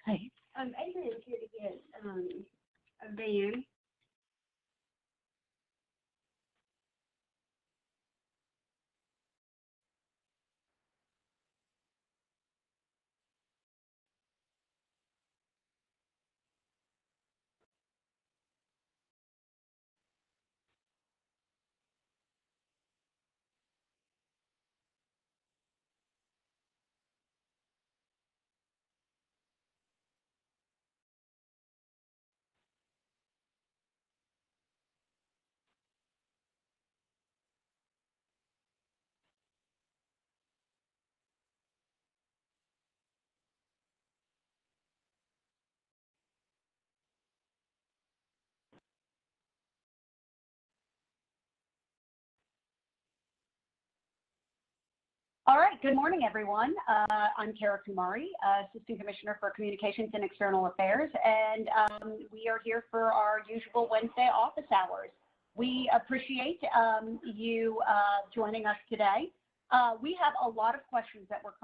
Hi. Adrian's here to get a van. All right, good morning, everyone. I'm Kara Kumari, Assistant Commissioner for Communications and External Affairs, and we are here for our usual Wednesday office hours. We appreciate you joining us today. We have a lot of questions that were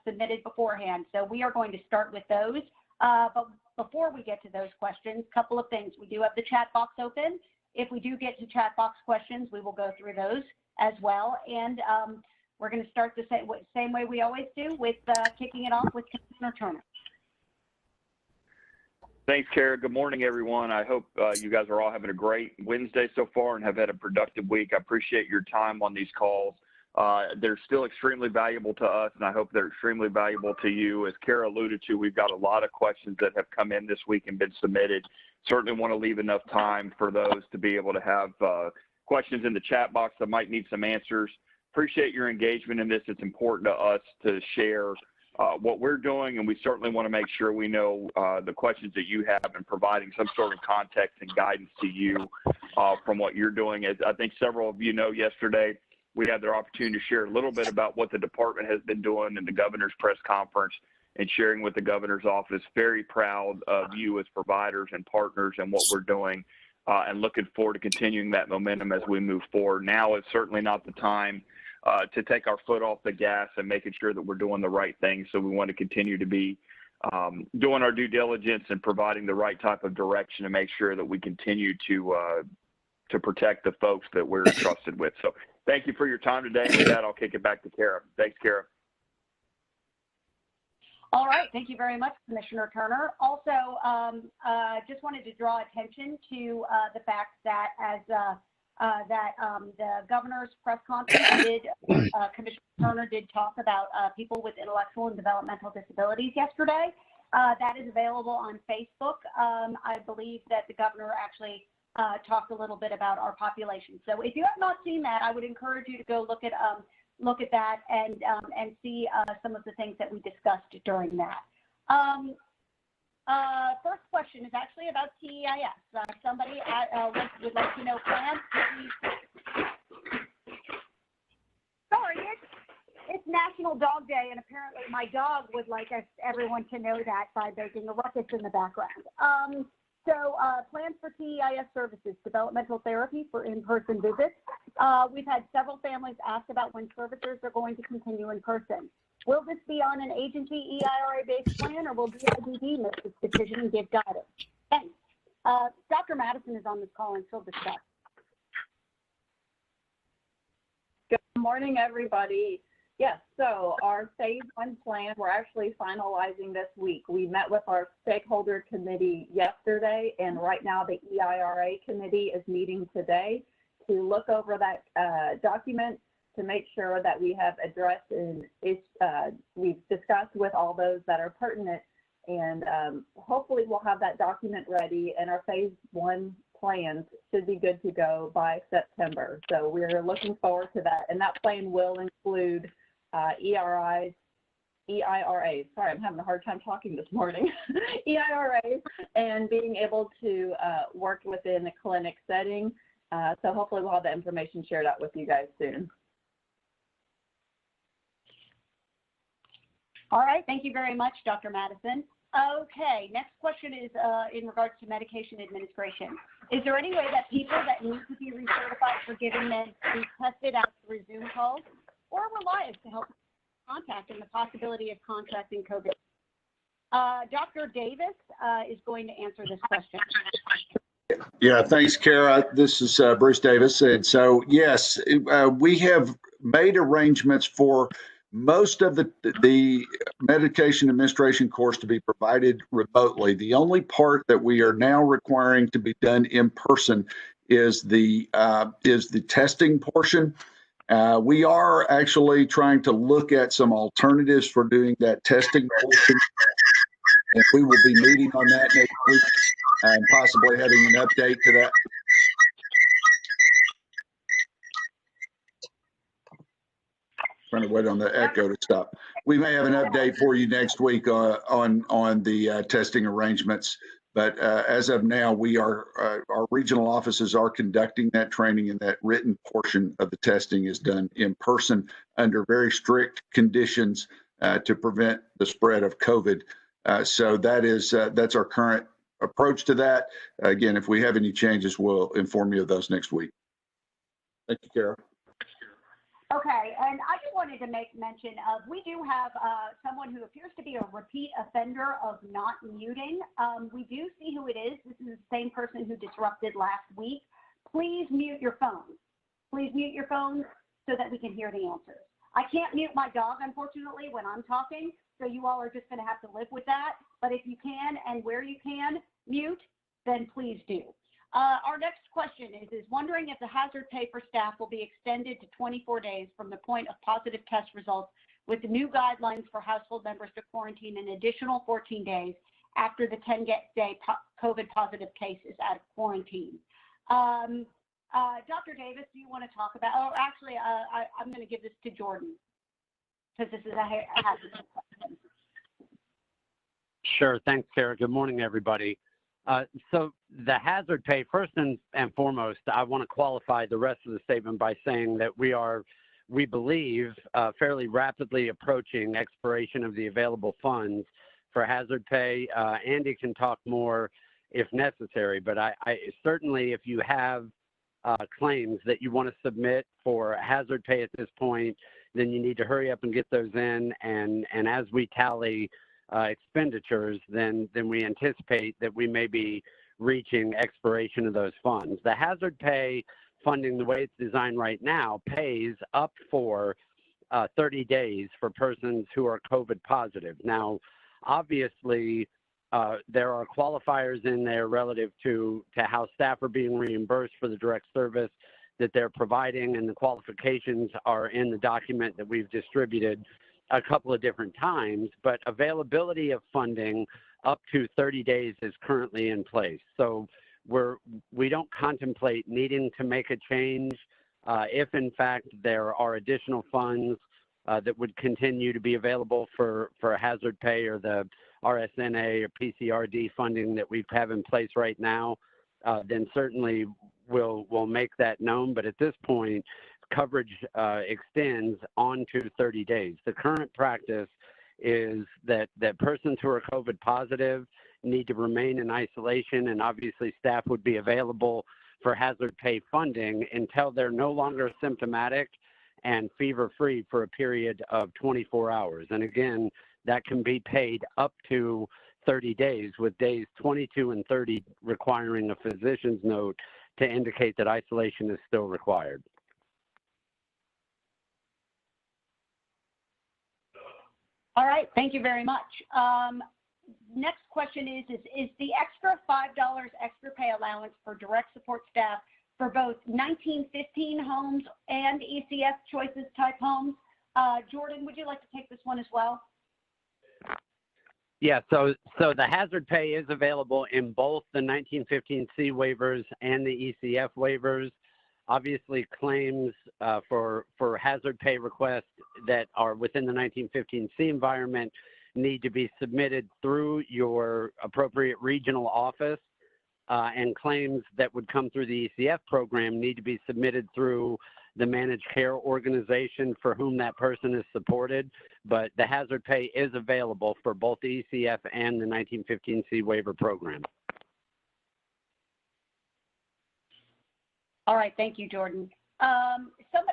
submitted beforehand, so we are going to start with those. But before we get to those questions, a couple of things. We do have the chat box open. If we do get to chat box questions, we will go through those as well. And we're going to start the same way we always do with kicking it off with Commissioner Turner. Thanks, Kara. Good morning, everyone. I hope you guys are all having a great Wednesday so far and have had a productive week. I appreciate your time on these calls. They're still extremely valuable to us, and I hope they're extremely valuable to you. As Kara alluded to, we've got a lot of questions that have come in this week and been submitted. Certainly want to leave enough time for those to be able to have questions in the chat box that might need some answers. Appreciate your engagement in this. It's important to us to share what we're doing, and we certainly want to make sure we know the questions that you have and providing some sort of context and guidance to you from what you're doing. As I think several of you know, yesterday we had the opportunity to share a little bit about what the department has been doing in the governor's press conference and sharing with the governor's office. Very proud of you as providers and partners and what we're doing, and looking forward to continuing that momentum as we move forward. Now is certainly not the time to take our foot off the gas and making sure that we're doing the right thing. So we want to continue to be doing our due diligence and providing the right type of direction to make sure that we continue to protect the folks that we're entrusted with. So thank you for your time today. And with that, I'll kick it back to Kara. Thanks, Kara. All right, thank you very much, Commissioner Turner. Also, just wanted to draw attention to the fact that the governor's press conference Commissioner Turner did talk about people with intellectual and developmental disabilities yesterday. That is available on Facebook. I believe that the governor actually talked a little bit about our population. So if you have not seen that, I would encourage you to go look at that and see some of the things that we discussed during that. First question is actually about TEIS. Somebody would like to know plans. Sorry, it's National Dog Day, and apparently my dog would like everyone to know that by making a ruckus in the background. So plans for TEIS services, developmental therapy for in-person visits. We've had several families ask about when services are going to continue in person. Will this be on an agency EIRA-based plan, or will DIDD make this decision and give guidance? Thanks. Dr. Madison is on this call, and she'll discuss. Good morning, everybody. Yes, so our phase 1 plan, we're actually finalizing this week. We met with our stakeholder committee yesterday, and right now the EIRA committee is meeting today to look over that document to make sure that we have addressed and we've discussed with all those that are pertinent, and hopefully we'll have that document ready, and our phase 1 plans should be good to go by September. So we're looking forward to that, and that plan will include EIRAs, sorry, I'm having a hard time talking this morning, EIRAs, and being able to work within a clinic setting. So hopefully we'll have that information shared out with you guys soon. All right, thank you very much, Dr. Madison. Okay, next question is in regards to medication administration. Is there any way that people that need to be recertified for giving meds be tested out through Zoom calls or Reliance to help contact and the possibility of contracting COVID? Dr. Davis is going to answer this question. Yeah, thanks, Kara. This is Bruce Davis. And so, yes, we have made arrangements for most of the medication administration course to be provided remotely. The only part that we are now requiring to be done in person is the testing portion. We are actually trying to look at some alternatives for doing that testing portion, and we will be meeting on that next week and possibly having an update to that. Trying to wait on the echo to stop. We may have an update for you next week on the testing arrangements. But as of now, we are our regional offices are conducting that training, and that written portion of the testing is done in person under very strict conditions to prevent the spread of COVID. So that's our current approach to that. Again, if we have any changes, we'll inform you of those next week. Thank you, Kara. Okay, and I just wanted to make mention of, we do have someone who appears to be a repeat offender of not muting. We do see who it is. This is the same person who disrupted last week. Please mute your phone. Please mute your phone so that we can hear the answers. I can't mute my dog, unfortunately, when I'm talking, so you all are just going to have to live with that. But if you can, and where you can mute, then please do. Our next question is wondering if the hazard pay for staff will be extended to 24 days from the point of positive test results, with the new guidelines for household members to quarantine an additional 14 days after the 10-day COVID positive case is out of quarantine. Dr. Davis, do you want to talk about, actually, I'm going to give this to Jordan, because this is a hazard question. Sure. Thanks, Kara. Good morning, everybody. So the hazard pay, first and foremost, I want to qualify the rest of the statement by saying that we believe, fairly rapidly approaching expiration of the available funds for hazard pay. Andy can talk more if necessary, but I certainly, if you have claims that you want to submit for hazard pay at this point, then you need to hurry up and get those in. And as we tally expenditures, then we anticipate that we may be reaching expiration of those funds. The hazard pay funding, the way it's designed right now, pays up for 30 days for persons who are COVID positive. Now, obviously, there are qualifiers in there relative to how staff are being reimbursed for the direct service that they're providing, and the qualifications are in the document that we've distributed a couple of different times, but availability of funding up to 30 days is currently in place. So we don't contemplate needing to make a change if in fact there are additional funds that would continue to be available for hazard pay or the RSNA or PCRD funding that we have in place right now, then certainly we'll make that known. But at this point, coverage extends on to 30 days. The current practice is that persons who are COVID positive need to remain in isolation, and obviously staff would be available for hazard pay funding until they're no longer symptomatic and fever-free for a period of 24 hours. And again, that can be paid up to 30 days, with days 22 and 30 requiring a physician's note to indicate that isolation is still required. All right, thank you very much. Next question is the extra $5 extra pay allowance for direct support staff for both 1915 homes and ECF Choices type homes? Jordan, would you like to take this one as well? Yeah, so the hazard pay is available in both the 1915C waivers and the ECF waivers. Obviously, claims for hazard pay requests that are within the 1915C environment need to be submitted through your appropriate regional office, and claims that would come through the ECF program need to be submitted through the managed care organization for whom that person is supported. But the hazard pay is available for both the ECF and the 1915C waiver program. All right, thank you, Jordan.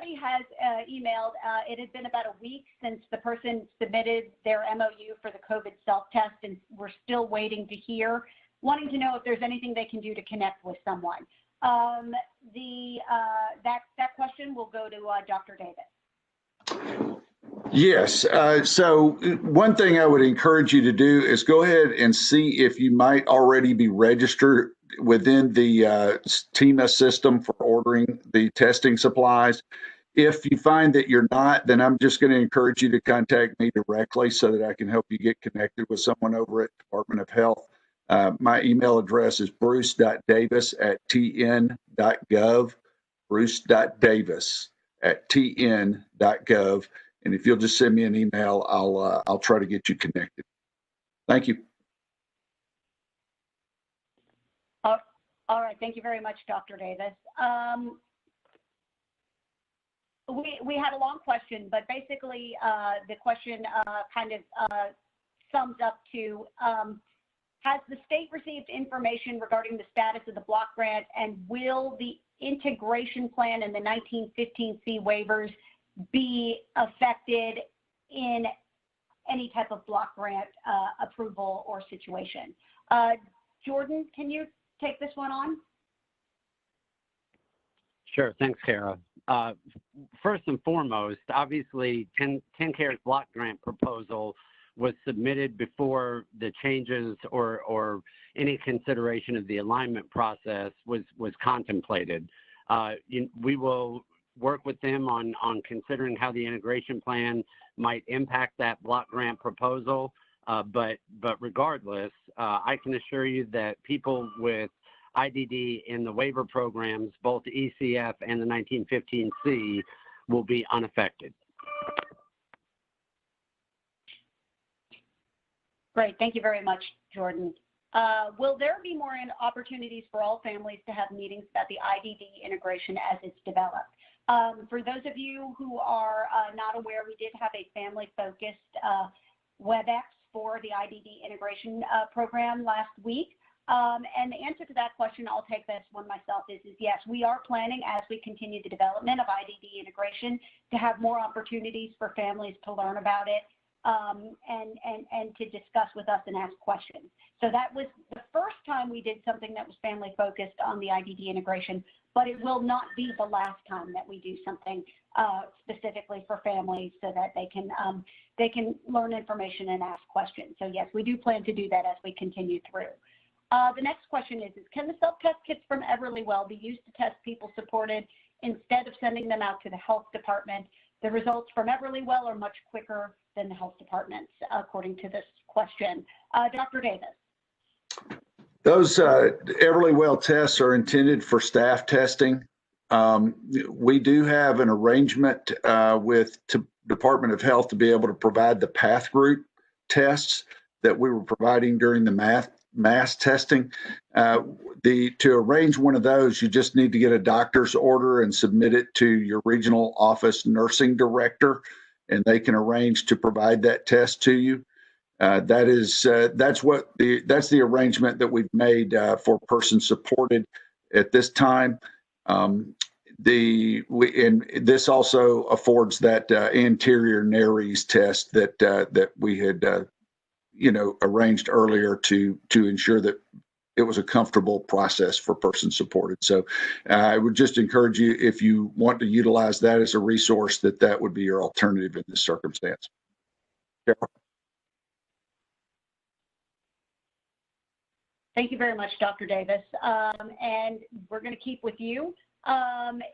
somebody has emailed, it had been about a week since the person submitted their MOU for the COVID self-test, and we're still waiting to hear, wanting to know if there's anything they can do to connect with someone. That question will go to Dr. Davis. Yes. So one thing I would encourage you to do is go ahead and see if you might already be registered within the TIMA system for ordering the testing supplies. If you find that you're not, then I'm just going to encourage you to contact me directly so that I can help you get connected with someone over at Department of Health. My email address is bruce.davis@tn.gov, bruce.davis@tn.gov. And if you'll just send me an email, I'll try to get you connected. Thank you. All right. Thank you very much, Dr. Davis. We had a long question, but basically the question kind of sums up to, has the state received information regarding the status of the block grant, and will the integration plan and the 1915C waivers be affected in any type of block grant approval or situation? Jordan, can you take this one on? Sure. Thanks, Kara. First and foremost, obviously, TennCare's block grant proposal was submitted before the changes or any consideration of the alignment process was contemplated. We will work with them on considering how the integration plan might impact that block grant proposal. But regardless, I can assure you that people with IDD in the waiver programs, both ECF and the 1915C, will be unaffected. Great. Thank you very much, Jordan. Will there be more opportunities for all families to have meetings about the IDD integration as it's developed? For those of you who are not aware, we did have a family-focused WebEx for the IDD integration program last week. And the answer to that question, I'll take this one myself, is yes, we are planning, as we continue the development of IDD integration, to have more opportunities for families to learn about it and to discuss with us and ask questions. So that was the first time we did something that was family focused on the IDD integration, but it will not be the last time that we do something specifically for families so that they can learn information and ask questions. So yes, we do plan to do that as we continue through. The next question is can the self-test kits from Everlywell be used to test people supported instead of sending them out to the health department? The results from Everlywell are much quicker than the health departments, according to this question. Dr. Davis. Those Everlywell tests are intended for staff testing. We do have an arrangement with Department of Health to be able to provide the path group tests that we were providing during the mass testing. To arrange one of those, you just need to get a doctor's order and submit it to your regional office nursing director, and they can arrange to provide that test to you. That's the arrangement that we've made for persons supported at this time. And this also affords that anterior nares test that we had arranged earlier to ensure that it was a comfortable process for persons supported. So I would just encourage you, if you want to utilize that as a resource, that would be your alternative in this circumstance. Carol? Thank you very much, Dr. Davis. And we're going to keep with you.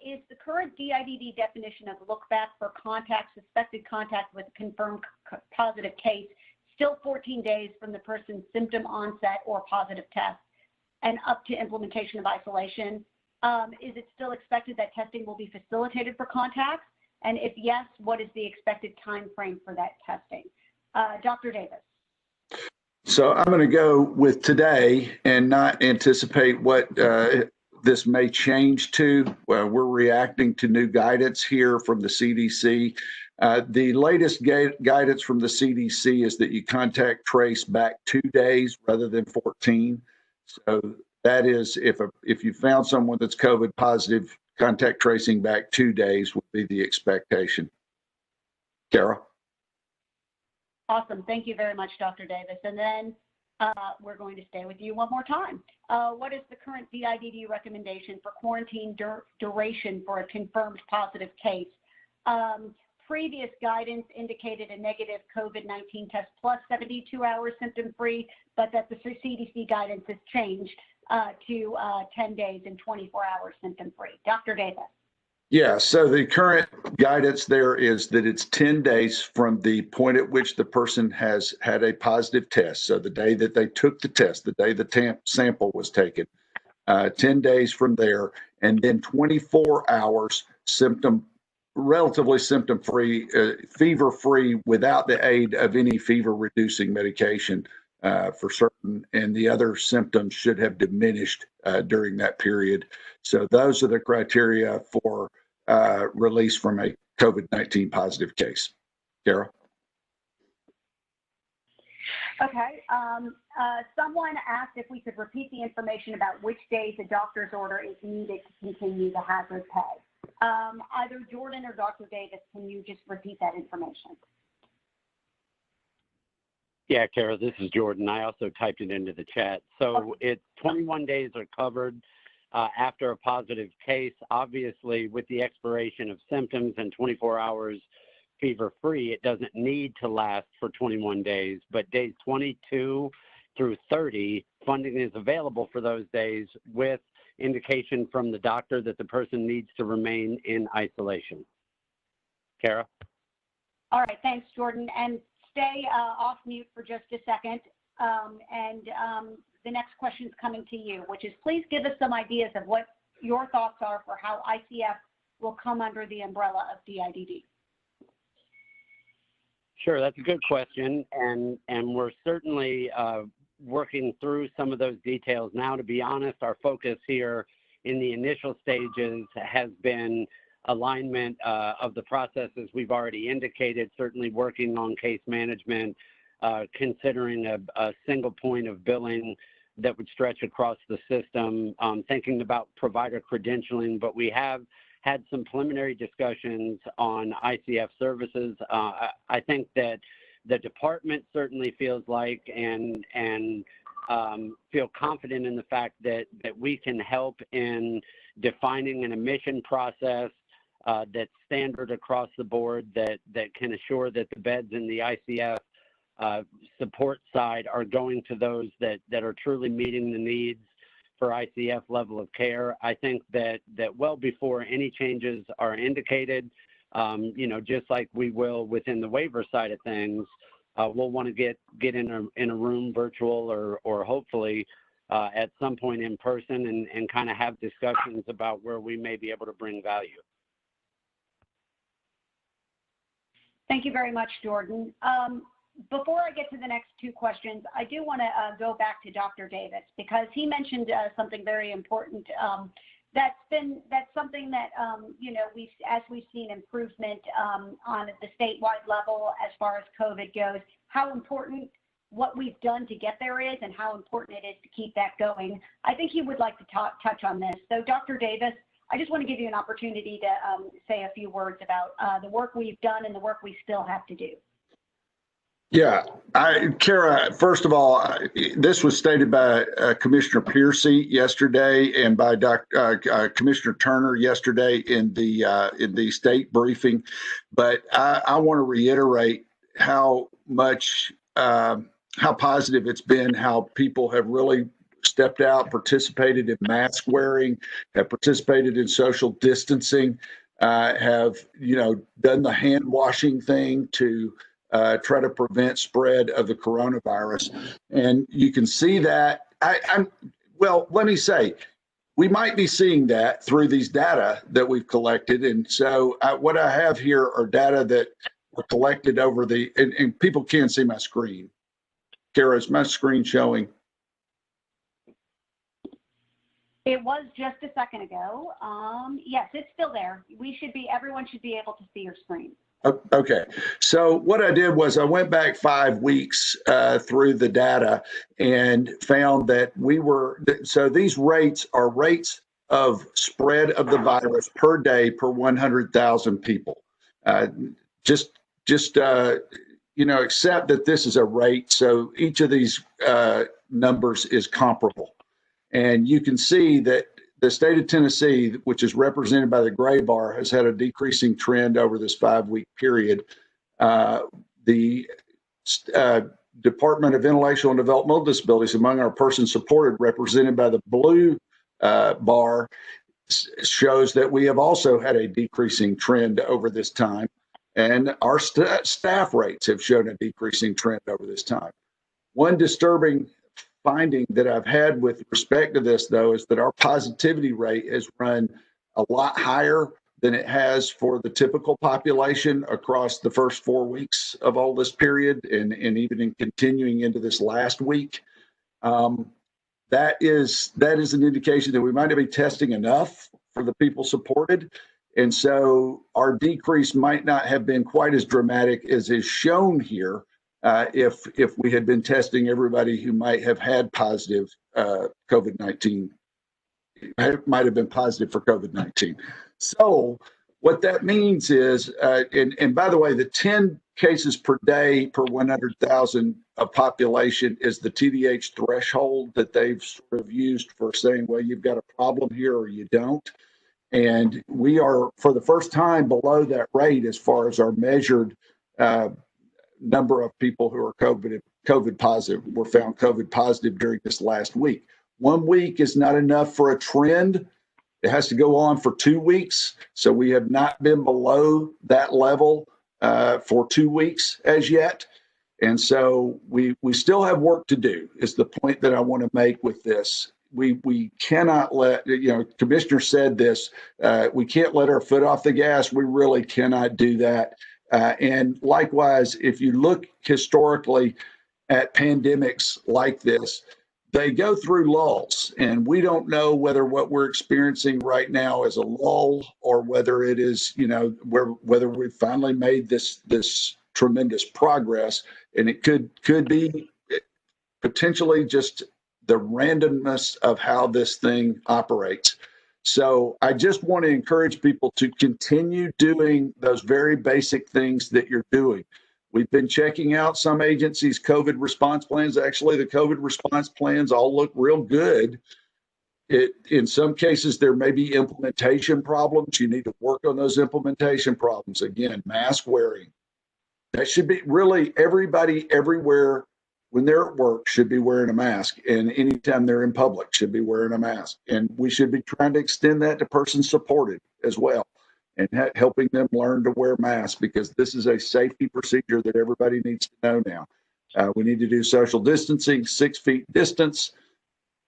Is the current DIDD definition of look back for suspected contact with a confirmed positive case still 14 days from the person's symptom onset or positive test and up to implementation of isolation? Is it still expected that testing will be facilitated for contacts? And if yes, what is the expected time frame for that testing? Dr. Davis. So I'm going to go with today and not anticipate what this may change to. We're reacting to new guidance here from the CDC. The latest guidance from the CDC is that you contact trace back 2 days rather than 14. So that is, if you found someone that's COVID positive, contact tracing back 2 days would be the expectation. Kara? Awesome. Thank you very much, Dr. Davis. And then we're going to stay with you one more time. What is the current DIDD recommendation for quarantine duration for a confirmed positive case? Previous guidance indicated a negative COVID-19 test plus 72 hours symptom-free, but that the CDC guidance has changed to 10 days and 24 hours symptom-free. Dr. Davis. Yeah, so the current guidance there is that it's 10 days from the point at which the person has had a positive test. So the day that they took the test, the day the sample was taken, 10 days from there, and then 24 hours relatively symptom-free, fever-free without the aid of any fever-reducing medication for certain, and the other symptoms should have diminished during that period. So those are the criteria for release from a COVID-19 positive case. Kara? Okay. Someone asked if we could repeat the information about which days a doctor's order is needed to continue the hazard pay. Either Jordan or Dr. Davis, can you just repeat that information? Yeah, Kara, this is Jordan. I also typed it into the chat. So it's 21 days are covered after a positive case. Obviously, with the expiration of symptoms and 24 hours fever-free, it doesn't need to last for 21 days, but days 22 through 30, funding is available for those days with indication from the doctor that the person needs to remain in isolation. Kara? All right, thanks, Jordan. And stay off mute for just a second. The next question is coming to you, which is please give us some ideas of what your thoughts are for how ICF will come under the umbrella of DIDD. Sure, that's a good question, and we're certainly working through some of those details now. To be honest, our focus here in the initial stages has been alignment of the processes we've already indicated, certainly working on case management, considering a single point of billing that would stretch across the system, thinking about provider credentialing, but we have had some preliminary discussions on ICF services. I think that the department certainly feels like and feel confident in the fact that we can help in defining an admission process that's standard across the board, that can assure that the beds in the ICF support side are going to those that are truly meeting the needs for ICF level of care. I think that well before any changes are indicated, just like we will within the waiver side of things, we'll want to get in a room, virtual or hopefully at some point in person, and kind of have discussions about where we may be able to bring value. Thank you very much, Jordan. Before I get to the next two questions, I do want to go back to Dr. Davis because he mentioned something very important. That's something that as we've seen improvement on the statewide level as far as COVID goes, how important what we've done to get there is, and how important it is to keep that going. I think he would like to touch on this. So, Dr. Davis, I just want to give you an opportunity to say a few words about the work we've done and the work we still have to do. Yeah, Kara, first of all, this was stated by Commissioner Piercy yesterday and by Commissioner Turner yesterday in the state briefing. But I want to reiterate how positive it's been, how people have really stepped out, participated in mask wearing, have participated in social distancing, have done the hand washing thing to try to prevent spread of the coronavirus. And you can see that. Let me say, we might be seeing that through these data that we've collected. And so what I have here are data that were collected over and people can't see my screen. Kara, is my screen showing? It was just a second ago. Yes, it's still there. Everyone should be able to see your screen. Okay, so what I did was I went back 5 weeks through the data and found that so these rates are rates of spread of the virus per day per 100,000 people. Just accept that this is a rate, so each of these numbers is comparable. And you can see that the state of Tennessee, which is represented by the gray bar, has had a decreasing trend over this 5-week period. The Department of Intellectual and Developmental Disabilities, among our persons supported, represented by the blue bar, shows that we have also had a decreasing trend over this time. And our staff rates have shown a decreasing trend over this time. One disturbing finding that I've had with respect to this, though, is that our positivity rate has run a lot higher than it has for the typical population across the first 4 weeks of all this period, and even in continuing into this last week. That is an indication that we might not be testing enough for the people supported. And so our decrease might not have been quite as dramatic as is shown here if we had been testing everybody who might have had positive COVID-19, might have been positive for COVID-19. So what that means is, and by the way, the 10 cases per day per 100,000 of population is the TDH threshold that they've sort of used for saying, well, you've got a problem here or you don't. And we are, for the first time, below that rate as far as our measured number of people who are COVID positive, were found COVID positive during this last week. 1 week is not enough for a trend. It has to go on for 2 weeks. So we have not been below that level for 2 weeks as yet. And so we still have work to do, is the point that I want to make with this. We cannot let, Commissioner said this, we can't let our foot off the gas. We really cannot do that. And likewise, if you look historically at pandemics like this, they go through lulls, and we don't know whether what we're experiencing right now is a lull or whether it is, whether we've finally made this tremendous progress, and it could be potentially just the randomness of how this thing operates. So I just want to encourage people to continue doing those very basic things that you're doing. We've been checking out some agencies' COVID response plans. Actually, the COVID response plans all look real good. In some cases, there may be implementation problems. You need to work on those implementation problems. Again, mask wearing. That should be really everybody everywhere when they're at work should be wearing a mask, and anytime they're in public should be wearing a mask. And we should be trying to extend that to persons supported as well, and helping them learn to wear masks, because this is a safety procedure that everybody needs to know now. We need to do social distancing, 6 feet distance,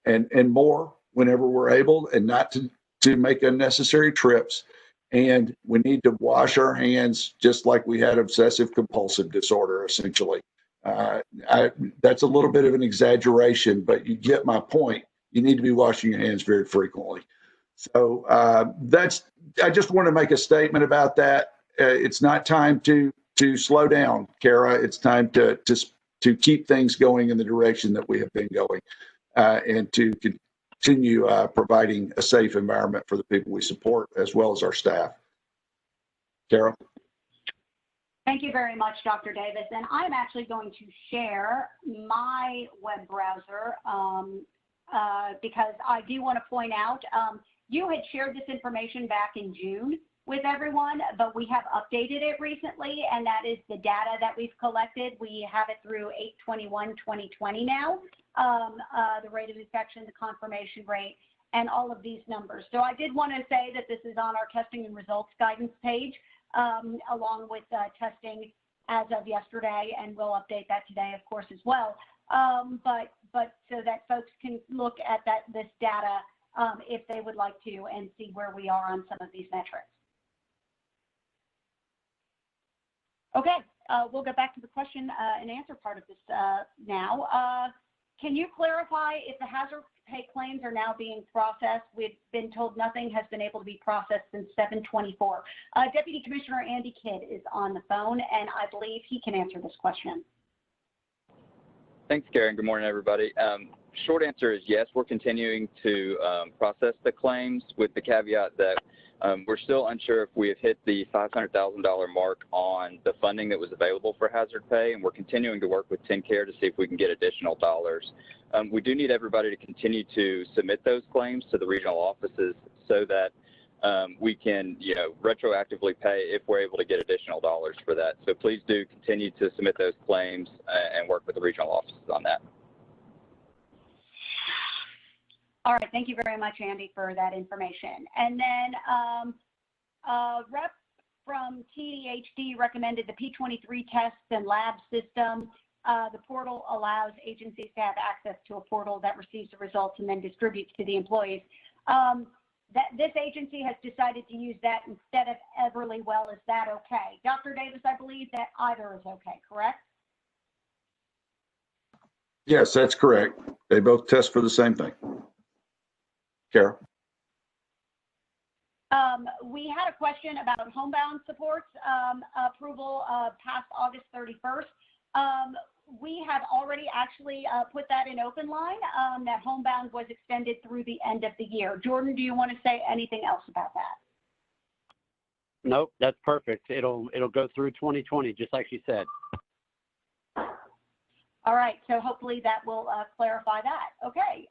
and more whenever we're able, and not to make unnecessary trips. And we need to wash our hands just like we had obsessive compulsive disorder, essentially. That's a little bit of an exaggeration, but you get my point. You need to be washing your hands very frequently. So I just want to make a statement about that. It's not time to slow down, Kara. It's time to keep things going in the direction that we have been going, and to continue providing a safe environment for the people we support, as well as our staff. Kara? Thank you very much, Dr. Davis. And I'm actually going to share my web browser because I do want to point out, you had shared this information back in June with everyone, but we have updated it recently, and that is the data that we've collected. We have it through 8/21/2020 now, the rate of infection, the confirmation rate, and all of these numbers. So I did want to say that this is on our testing and results guidance page, along with testing as of yesterday, and we'll update that today, of course, as well. But so that folks can look at this data if they would like to, and see where we are on some of these metrics. Okay, we'll get back to the question and answer part of this now. Can you clarify if the hazard pay claims are now being processed? We've been told nothing has been able to be processed since 7/24. Deputy Commissioner Andy Kidd is on the phone, and I believe he can answer this question. Thanks, Karen. Good morning, everybody. short answer is yes, we're continuing to process the claims with the caveat that we're still unsure if we have hit the $500,000 mark on the funding that was available for hazard pay, and we're continuing to work with TennCare to see if we can get additional dollars. We do need everybody to continue to submit those claims to the regional offices so that we can, retroactively pay if we're able to get additional dollars for that. So please do continue to submit those claims and work with the regional offices on that. All right, thank you very much, Andy, for that information. And then rep from TDHD recommended the P23 tests and lab system. The portal allows agencies to have access to a portal that receives the results and then distributes to the employees. This agency has decided to use that instead of Everlywell. Is that okay? Dr. Davis, I believe that either is okay, correct? Yes, that's correct. They both test for the same thing. Kara? We had a question about homebound supports approval past August 31st. We have already actually put that in open line, that homebound was extended through the end of the year. Jordan, do you want to say anything else about that? Nope, that's perfect. It'll go through 2020, just like she said. All right, so hopefully that will clarify that. Okay,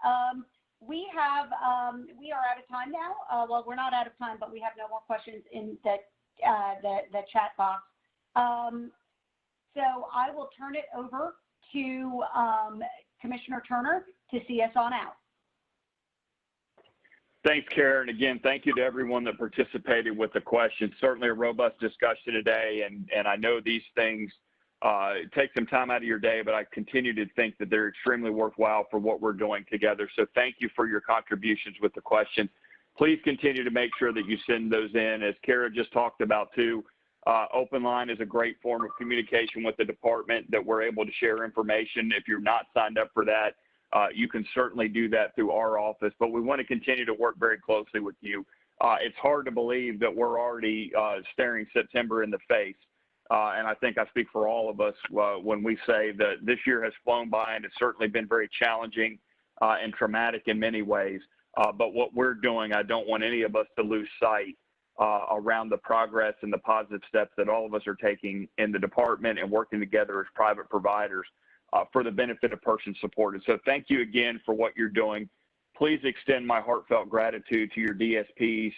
we are out of time now. Well, we're not out of time, but we have no more questions in the chat box. So I will turn it over to Commissioner Turner to see us on out. Thanks, Karen. Again, thank you to everyone that participated with the questions. Certainly a robust discussion today, and I know these things take some time out of your day, but I continue to think that they're extremely worthwhile for what we're doing together. So thank you for your contributions with the questions. Please continue to make sure that you send those in. As Kara just talked about too, Open Line is a great form of communication with the department that we're able to share information. If you're not signed up for that, you can certainly do that through our office, but we want to continue to work very closely with you. It's hard to believe that we're already staring September in the face. And I think I speak for all of us when we say that this year has flown by, and it's certainly been very challenging and traumatic in many ways. But what we're doing, I don't want any of us to lose sight around the progress and the positive steps that all of us are taking in the department and working together as private providers for the benefit of persons supported. So thank you again for what you're doing. Please extend my heartfelt gratitude to your DSPs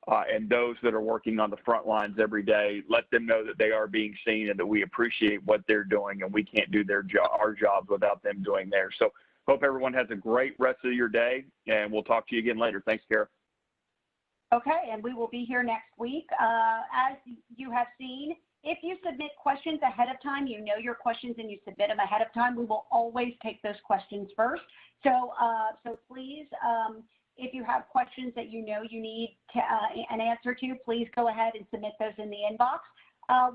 and those that are working on the front lines every day. Let them know that they are being seen and that we appreciate what they're doing, and we can't do our jobs without them doing theirs. So hope everyone has a great rest of your day, and we'll talk to you again later. Thanks, Kara. Okay, and we will be here next week. As you have seen, if you submit questions ahead of time, you know your questions and you submit them ahead of time, we will always take those questions first. So, please, if you have questions that you know you need an answer to, please go ahead and submit those in the inbox.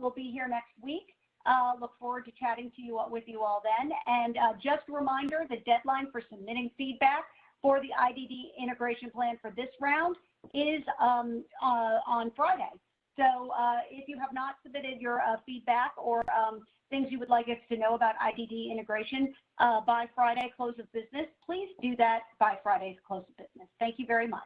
We'll be here next week. Look forward to chatting with you all then. And just a reminder, the deadline for submitting feedback for the IDD integration plan for this round is on Friday. So if you have not submitted your feedback or things you would like us to know about IDD integration by Friday close of business, please do that by Friday's close of business. Thank you very much.